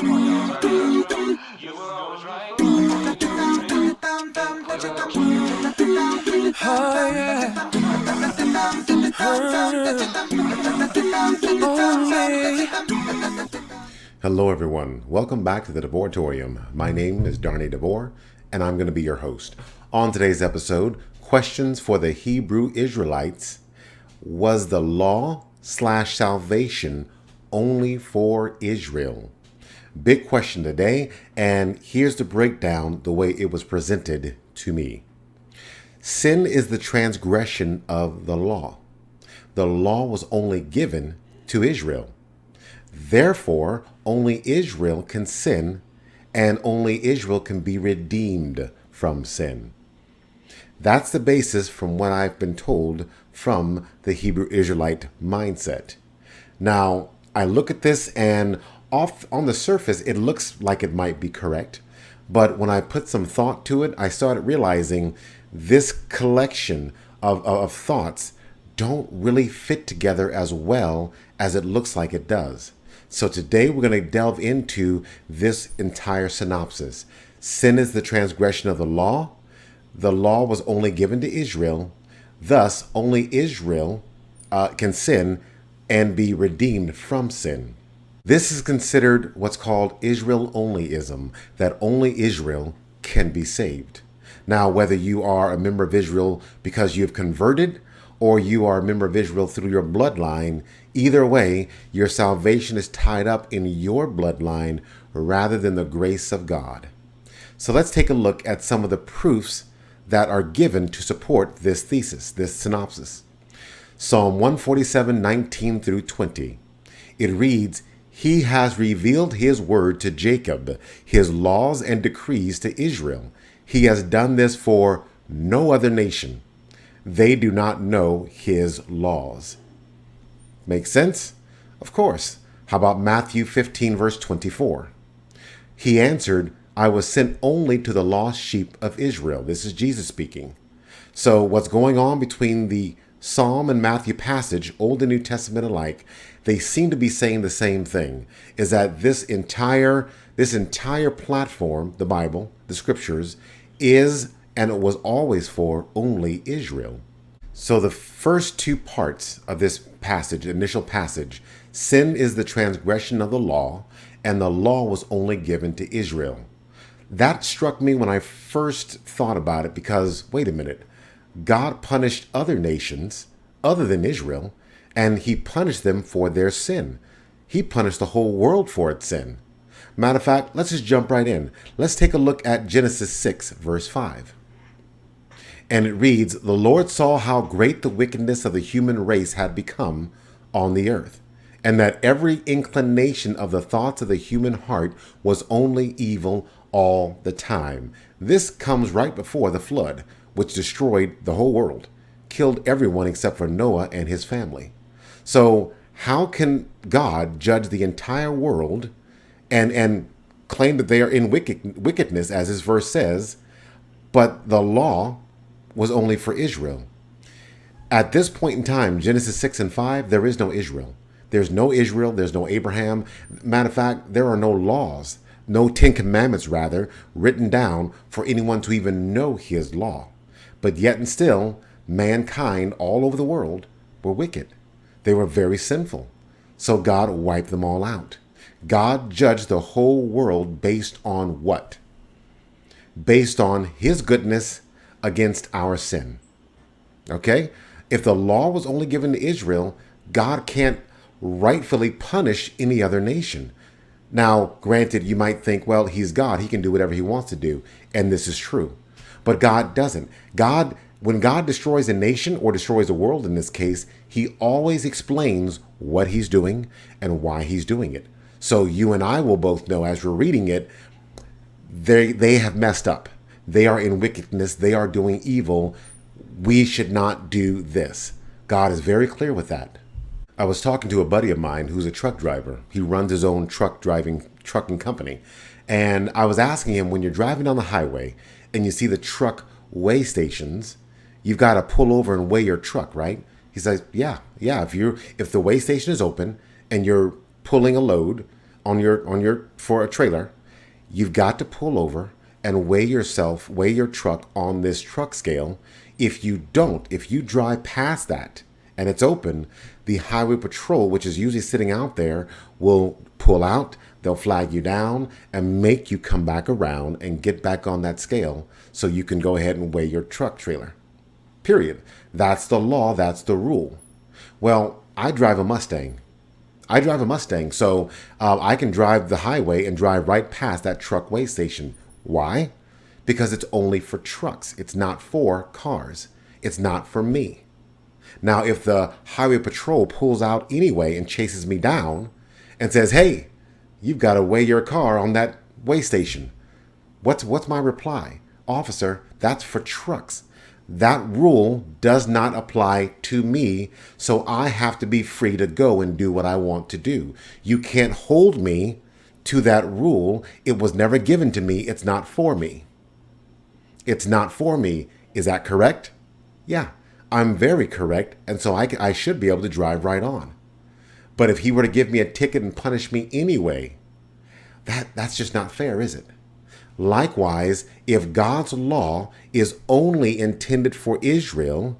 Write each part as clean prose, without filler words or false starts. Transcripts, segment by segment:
Oh yeah. Oh yeah. Hello, everyone. Welcome back to the Devoratorium. My name is Darnay DeVore, and I'm going to be your host. On today's episode, questions for the Hebrew Israelites. Was the law/salvation only for Israel? Big question today, and here's the breakdown the way it was presented to me. Sin is the transgression of the law. The law was only given to Israel. Therefore, only Israel can sin, and only Israel can be redeemed from sin. That's the basis from what I've been told from the Hebrew Israelite mindset. Now, I look at this and off on the surface, it looks like it might be correct. But when I put some thought to it, I started realizing this collection of thoughts don't really fit together as well as it looks like it does. So today we're going to delve into this entire synopsis. Sin is the transgression of the law. The law was only given to Israel. Thus, only Israel can sin and be redeemed from sin. This is considered what's called Israel-onlyism, that only Israel can be saved. Now, whether you are a member of Israel because you've converted or you are a member of Israel through your bloodline, either way, your salvation is tied up in your bloodline rather than the grace of God. So let's take a look at some of the proofs that are given to support this thesis, this synopsis. Psalm 147:19 through 20. It reads, "He has revealed his word to Jacob, his laws and decrees to Israel. He has done this for no other nation. They do not know his laws." Make sense? Of course. How about Matthew 15, verse 24? He answered, "I was sent only to the lost sheep of Israel." This is Jesus speaking. So what's going on between the Psalm and Matthew passage, Old and New Testament alike, they seem to be saying the same thing, is that this entire platform, the Bible, the scriptures, is and it was always for only Israel. So the first two parts of this passage, initial passage, sin is the transgression of the law, and the law was only given to Israel. That struck me when I first thought about it because, wait a minute, God punished other nations other than Israel, and he punished them for their sin. He punished the whole world for its sin. Matter of fact, let's just jump right in. Let's take a look at Genesis 6, verse 5. And it reads, "The Lord saw how great the wickedness of the human race had become on the earth, and that every inclination of the thoughts of the human heart was only evil all the time." This comes right before the flood, which destroyed the whole world, killed everyone except for Noah and his family. So how can God judge the entire world and claim that they are in wickedness, as his verse says, but the law was only for Israel? At this point in time, Genesis 6 and 5, there is no Israel. There's no Israel. There's no Abraham. Matter of fact, there are no laws, no 10 Commandments, rather, written down for anyone to even know his law. But yet and still, mankind all over the world were wicked. They were very sinful. So God wiped them all out. God judged the whole world based on what? Based on his goodness against our sin. Okay? If the law was only given to Israel, God can't rightfully punish any other nation. Now, granted, you might think, well, he's God. He can do whatever he wants to do. And this is true. But God doesn't. When God destroys a nation or destroys a world in this case, he always explains what he's doing and why he's doing it. So you and I will both know as we're reading it, they have messed up. They are in wickedness. They are doing evil. We should not do this. God is very clear with that. I was talking to a buddy of mine who's a truck driver. He runs his own trucking company. And I was asking him, when you're driving down the highway and you see the truck weigh stations, you've got to pull over and weigh your truck, right? He says, yeah. If the weigh station is open and you're pulling a load, for a trailer, you've got to pull over and weigh your truck on this truck scale. If you don't, if you drive past that and it's open, the highway patrol, which is usually sitting out there, will pull out, they'll flag you down and make you come back around and get back on that scale so you can go ahead and weigh your truck trailer. Period. That's the law, that's the rule. Well, I drive a Mustang, so I can drive the highway and drive right past that truck weigh station. Why? Because it's only for trucks. It's not for cars. It's not for me. Now, if the highway patrol pulls out anyway and chases me down and says, hey, you've got to weigh your car on that weigh station, what's my reply? Officer, that's for trucks. That rule does not apply to me, so I have to be free to go and do what I want to do. You can't hold me to that rule. It was never given to me. It's not for me. It's not for me. Is that correct? Yeah, I'm very correct, and so I should be able to drive right on. But if he were to give me a ticket and punish me anyway, that's just not fair, is it? Likewise, if God's law is only intended for Israel,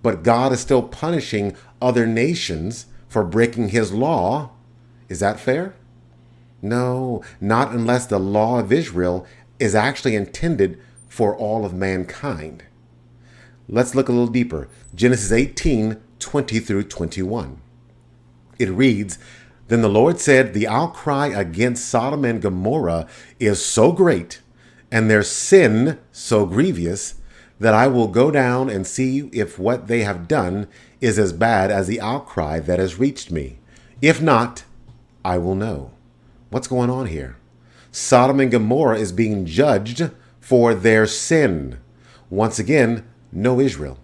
but God is still punishing other nations for breaking his law, is that fair? No, not unless the law of Israel is actually intended for all of mankind. Let's look a little deeper. Genesis 18:20 through 21. It reads, Then the Lord said, the outcry against Sodom and Gomorrah is so great, and their sin so grievous, that I will go down and see if what they have done is as bad as the outcry that has reached me. If not, I will know. What's going on here? Sodom and Gomorrah is being judged for their sin. Once again, no Israel.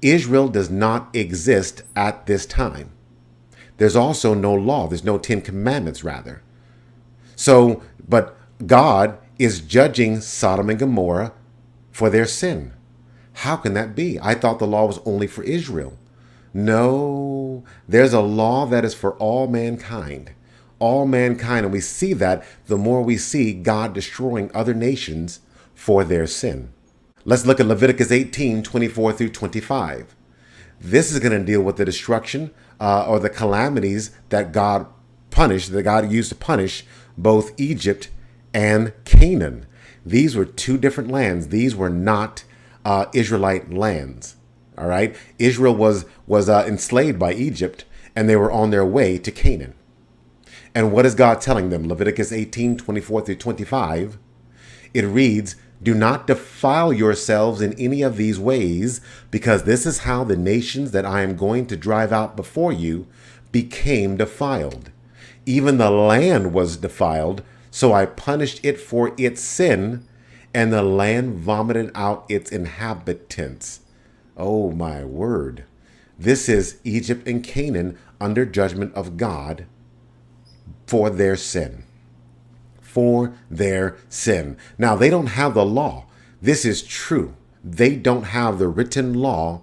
Israel does not exist at this time. There's also no law. There's no 10 commandments, rather. So, but God is judging Sodom and Gomorrah for their sin. How can that be? I thought the law was only for Israel. No, there's a law that is for all mankind. All mankind. And we see that the more we see God destroying other nations for their sin. Let's look at Leviticus 18:24 through 25. This is going to deal with the destruction or the calamities that God used to punish both Egypt and Canaan. These were two different lands. These were not Israelite lands. All right. Israel was enslaved by Egypt, and they were on their way to Canaan. And what is God telling them? Leviticus 18:24 through 25. It reads, Do not defile yourselves in any of these ways, because this is how the nations that I am going to drive out before you became defiled. Even the land was defiled, so I punished it for its sin, and the land vomited out its inhabitants. Oh my word. This is Egypt and Canaan under judgment of God for their sin. For their sin. Now, they don't have the law. This is true. They don't have the written law,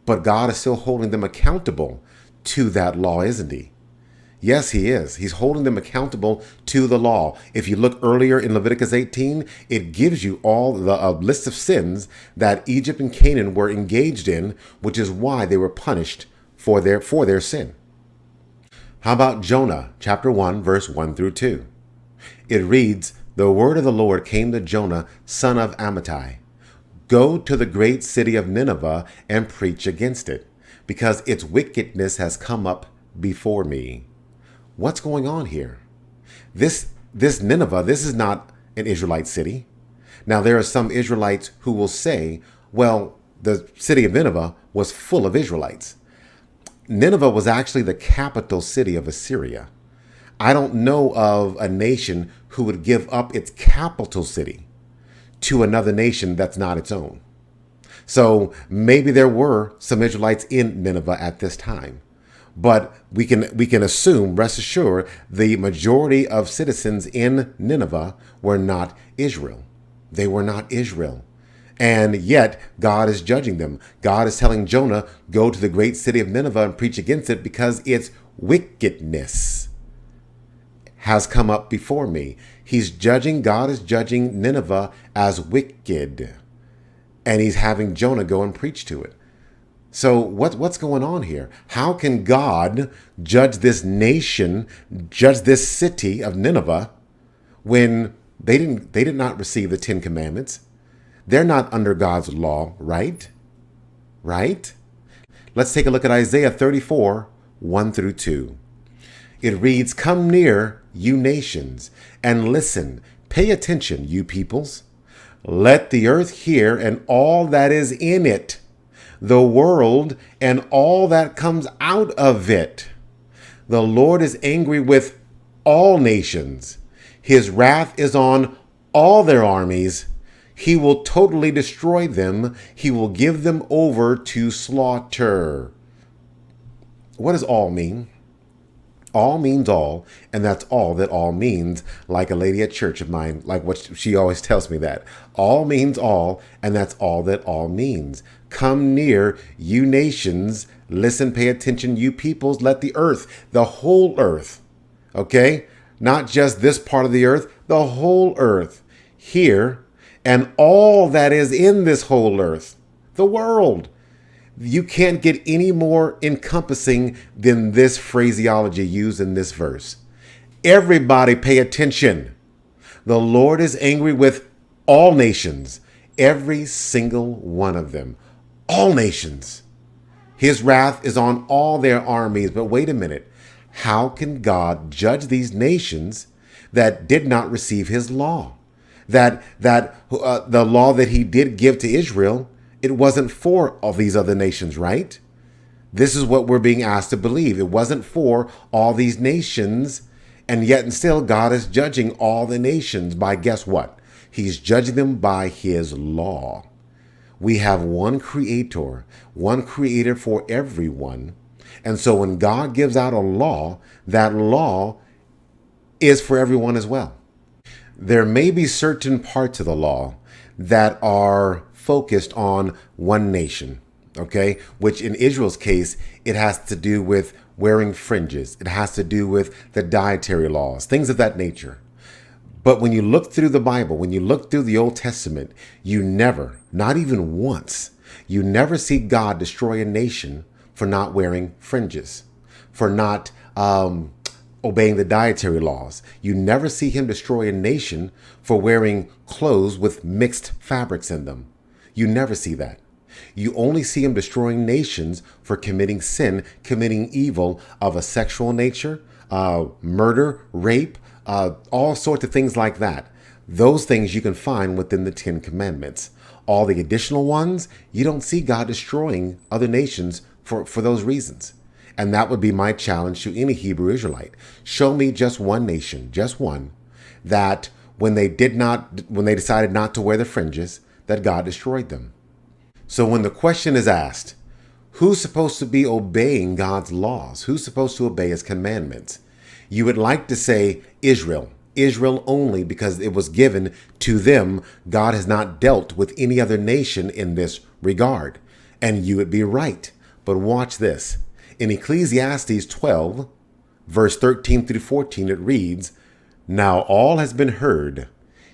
but God is still holding them accountable to that law, isn't he? Yes, he is. He's holding them accountable to the law. If you look earlier in Leviticus 18, it gives you all the list of sins that Egypt and Canaan were engaged in, which is why they were punished for their sin. How about Jonah, chapter 1, verse 1 through 2? It reads, The word of the Lord came to Jonah, son of Amittai. Go to the great city of Nineveh and preach against it, because its wickedness has come up before me. What's going on here? This Nineveh, this is not an Israelite city. Now, there are some Israelites who will say, well, the city of Nineveh was full of Israelites. Nineveh was actually the capital city of Assyria. I don't know of a nation who would give up its capital city to another nation that's not its own. So maybe there were some Israelites in Nineveh at this time, but we can assume, rest assured, the majority of citizens in Nineveh were not Israel. They were not Israel. And yet God is judging them. God is telling Jonah, go to the great city of Nineveh and preach against it because its wickedness has come up before me. God is judging Nineveh as wicked. And he's having Jonah go and preach to it. So what's going on here? How can God judge this nation, judge this city of Nineveh, when they did not receive the 10 commandments? They're not under God's law, right? Right? Let's take a look at Isaiah 34, 1 through 2. It reads, "Come near, you nations, and listen. Pay attention, you peoples. Let the earth hear and all that is in it, the world and all that comes out of it. The Lord is angry with all nations. His wrath is on all their armies. He will totally destroy them. He will give them over to slaughter." What does all mean? All means all, and that's all that all means, like a lady at church of mine, like what she always tells me that. All means all, and that's all that all means. Come near, you nations. Listen, pay attention, you peoples. Let the earth, the whole earth, okay? Not just this part of the earth, the whole earth, hear, and all that is in this whole earth, the world. You can't get any more encompassing than this phraseology used in this verse. Everybody pay attention. The Lord is angry with all nations, every single one of them. All nations. His wrath is on all their armies. But wait a minute. How can God judge these nations that did not receive his law? The law that he did give to Israel, it wasn't for all these other nations, right? This is what we're being asked to believe. It wasn't for all these nations, and yet and still God is judging all the nations by, guess what? He's judging them by his law. We have one creator for everyone. And so when God gives out a law, that law is for everyone as well. There may be certain parts of the law that are focused on one nation, okay? Which in Israel's case, it has to do with wearing fringes. It has to do with the dietary laws, things of that nature. But when you look through the Bible, when you look through the Old Testament, you never, not even once, you never see God destroy a nation for not wearing fringes, for not obeying the dietary laws. You never see him destroy a nation for wearing clothes with mixed fabrics in them. You never see that. You only see him destroying nations for committing sin, committing evil of a sexual nature, murder, rape, all sorts of things like that. Those things you can find within the 10 commandments. All the additional ones, you don't see God destroying other nations for those reasons. And that would be my challenge to any Hebrew Israelite. Show me just one nation, just one, that when they decided not to wear the fringes, that God destroyed them. So when the question is asked, who's supposed to be obeying God's laws? Who's supposed to obey his commandments? You would like to say Israel only, because it was given to them. God has not dealt with any other nation in this regard. And you would be right. But watch this. In Ecclesiastes 12, verse 13 through 14, it reads, "Now all has been heard.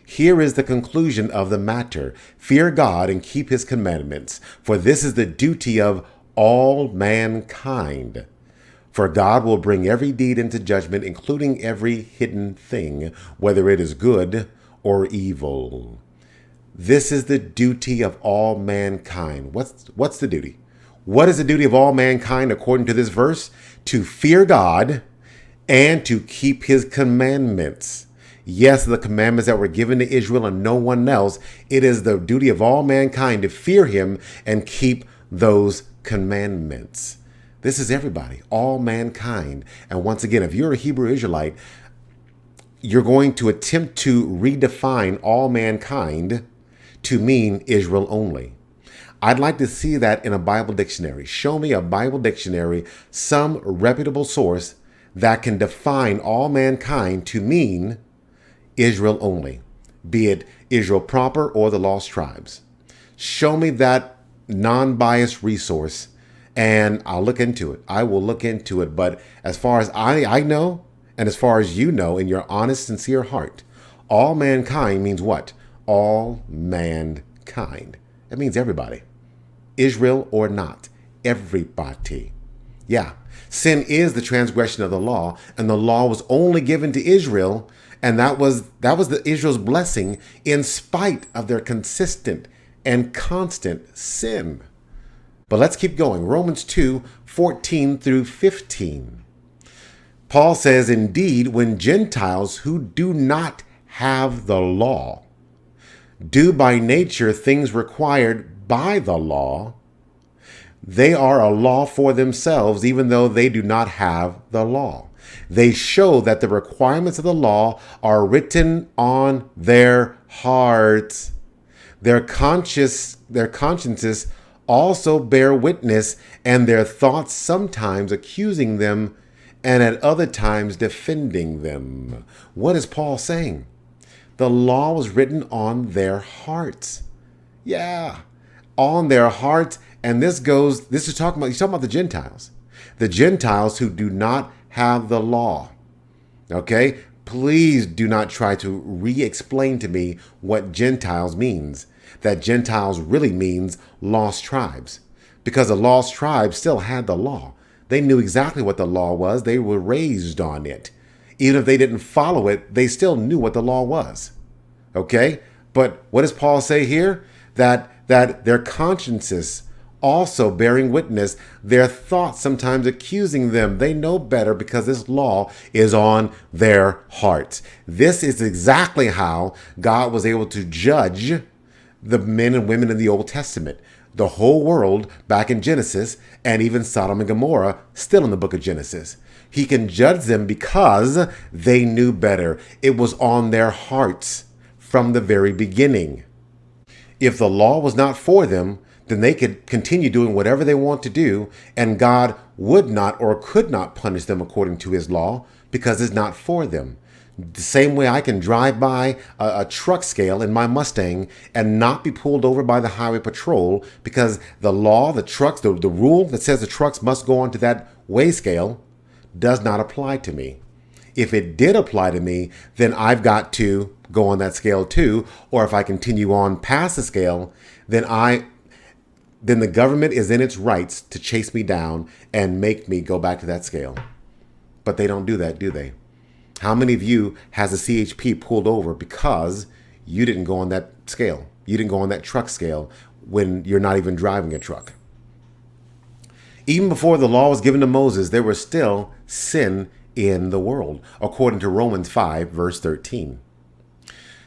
Here is the conclusion of the matter. Fear God and keep his commandments, for this is the duty of all mankind. For God will bring every deed into judgment, including every hidden thing, whether it is good or evil." This is the duty of all mankind. What's the duty? What is the duty of all mankind according to this verse? To fear God and to keep his commandments. Yes, the commandments that were given to Israel and no one else. It is the duty of all mankind to fear him and keep those commandments. This is everybody, all mankind. And once again, if you're a Hebrew Israelite, you're going to attempt to redefine all mankind to mean Israel only. I'd like to see that in a Bible dictionary. Show me a Bible dictionary, some reputable source that can define all mankind to mean Israel only, be it Israel proper or the lost tribes. Show me that non-biased resource and I'll look into it. I will look into it. But as far as I know, And as far as you know, in your honest, sincere heart, all mankind means what? All mankind. That means everybody. Israel or not. Everybody. Yeah. Sin is the transgression of the law, and the law was only given to Israel, and that was the Israel's blessing in spite of their consistent and constant sin. But let's keep going. Romans 2:14 through 15. Paul says, indeed, when Gentiles who do not have the law do by nature things required by the law, they are a law for themselves, even though they do not have the law. They show that the requirements of the law are written on their hearts. Their consciences also bear witness, and their thoughts sometimes accusing them and at other times defending them. What is Paul saying? The law was written on their hearts. Yeah, on their hearts. And he's talking about the Gentiles. The Gentiles who do not have the law. Okay? Please do not try to re-explain to me what Gentiles means. That Gentiles really means lost tribes. Because the lost tribes still had the law. They knew exactly what the law was. They were raised on it. Even if they didn't follow it, they still knew what the law was. Okay? But what does Paul say here? That their consciences also bearing witness, their thoughts sometimes accusing them. They know better because this law is on their hearts. This is exactly how God was able to judge the men and women in the Old Testament. The whole world back in Genesis, and even Sodom and Gomorrah still in the book of Genesis. He can judge them because they knew better. It was on their hearts from the very beginning. If the law was not for them, then they could continue doing whatever they want to do, and God would not or could not punish them according to his law because it's not for them. The same way I can drive by a truck scale in my Mustang and not be pulled over by the highway patrol because the law, the trucks, the rule that says the trucks must go onto that weigh scale does not apply to me. If it did apply to me, then I've got to go on that scale too. Or if I continue on past the scale, then the government is in its rights to chase me down and make me go back to that scale. But they don't do that, do they? How many of you has a CHP pulled over because you didn't go on that scale? You didn't go on that truck scale when you're not even driving a truck. Even before the law was given to Moses, there was still sin in the world, according to Romans 5, verse 13.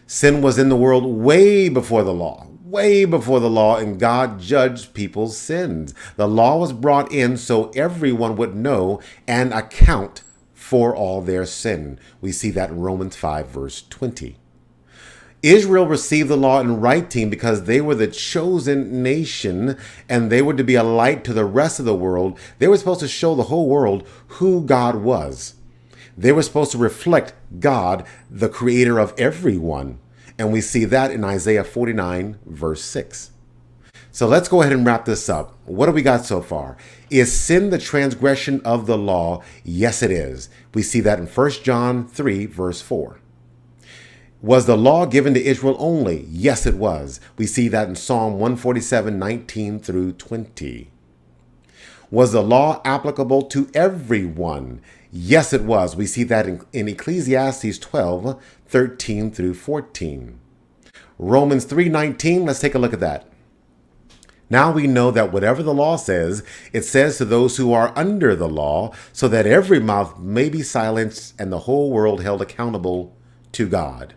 Sin was in the world way before the law, and God judged people's sins. The law was brought in so everyone would know and account for all their sin. We see that in Romans 5, verse 20. Israel received the law in writing because they were the chosen nation and they were to be a light to the rest of the world. They were supposed to show the whole world who God was. They were supposed to reflect God, the creator of everyone. And we see that in Isaiah 49, verse 6. So let's go ahead and wrap this up. What have we got so far? Is sin the transgression of the law? Yes, it is. We see that in 1 John 3, verse 4. Was the law given to Israel only? Yes, it was. We see that in Psalm 147, 19 through 20. Was the law applicable to everyone? Yes, it was. We see that in Ecclesiastes 12, 13 through 14. Romans 3:19, let's take a look at that. Now we know that whatever the law says, it says to those who are under the law, so that every mouth may be silenced and the whole world held accountable to God.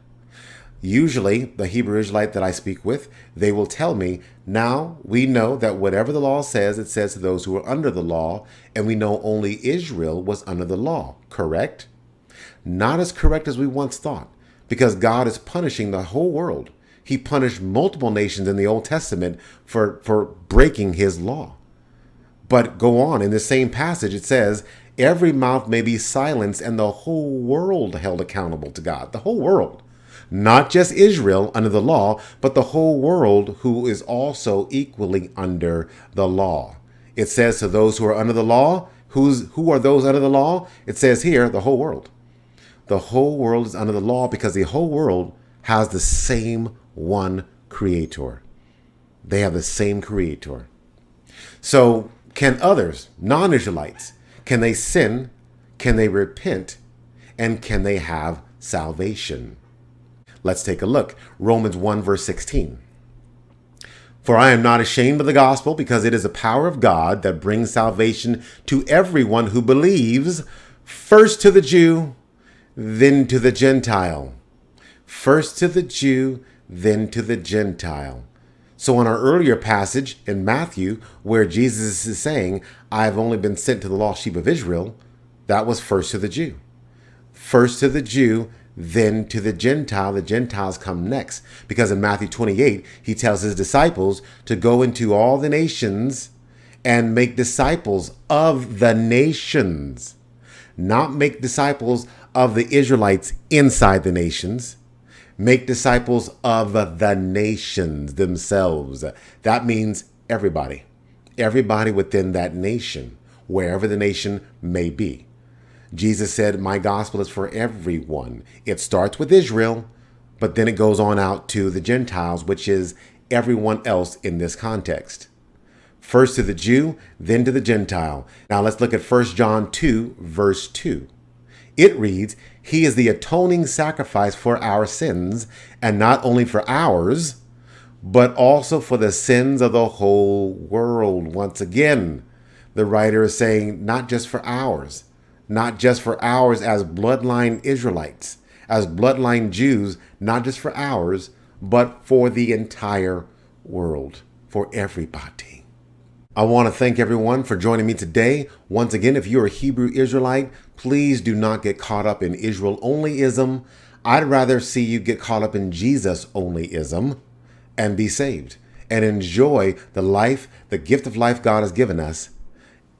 Usually, the Hebrew Israelite that I speak with, they will tell me, now we know that whatever the law says, it says to those who are under the law, and we know only Israel was under the law. Correct? Not as correct as we once thought, because God is punishing the whole world. He punished multiple nations in the Old Testament for breaking his law. But go on, in the same passage, it says, every mouth may be silenced and the whole world held accountable to God. The whole world. Not just Israel under the law, but the whole world who is also equally under the law. It says to those who are under the law, who are those under the law? It says here, the whole world. the whole world is under the law because the whole world has the same one creator. They have the same creator. So can others, non-Israelites, can they sin? Can they repent? And can they have salvation? Let's take a look. Romans 1 verse 16. For I am not ashamed of the gospel, because it is the power of God that brings salvation to everyone who believes, first to the Jew, then to the Gentile. First to the Jew, then to the Gentile. So in our earlier passage in Matthew, where Jesus is saying, I've only been sent to the lost sheep of Israel, that was first to the Jew. First to the Jew, then to the Gentile. The Gentiles come next. Because in Matthew 28, he tells his disciples to go into all the nations and make disciples of the nations. Not make disciples of the Israelites inside the nations. Make disciples of the nations themselves. That means everybody. Everybody within that nation, wherever the nation may be. Jesus said, my gospel is for everyone. It starts with Israel, but then it goes on out to the Gentiles, which is everyone else in this context. First to the Jew, then to the Gentile. Now let's look at 1 John 2, verse 2. It reads, he is the atoning sacrifice for our sins, and not only for ours, but also for the sins of the whole world. Once again, the writer is saying not just for ours, not just for ours as bloodline Israelites, as bloodline Jews, not just for ours, but for the entire world, for everybody. I want to thank everyone for joining me today. Once again, if you're a Hebrew Israelite, please do not get caught up in Israel onlyism. I'd rather see you get caught up in Jesus onlyism and be saved and enjoy the life, the gift of life God has given us,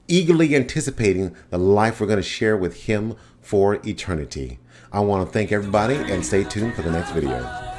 eagerly anticipating the life we're going to share with him for eternity. I want to thank everybody and stay tuned for the next video.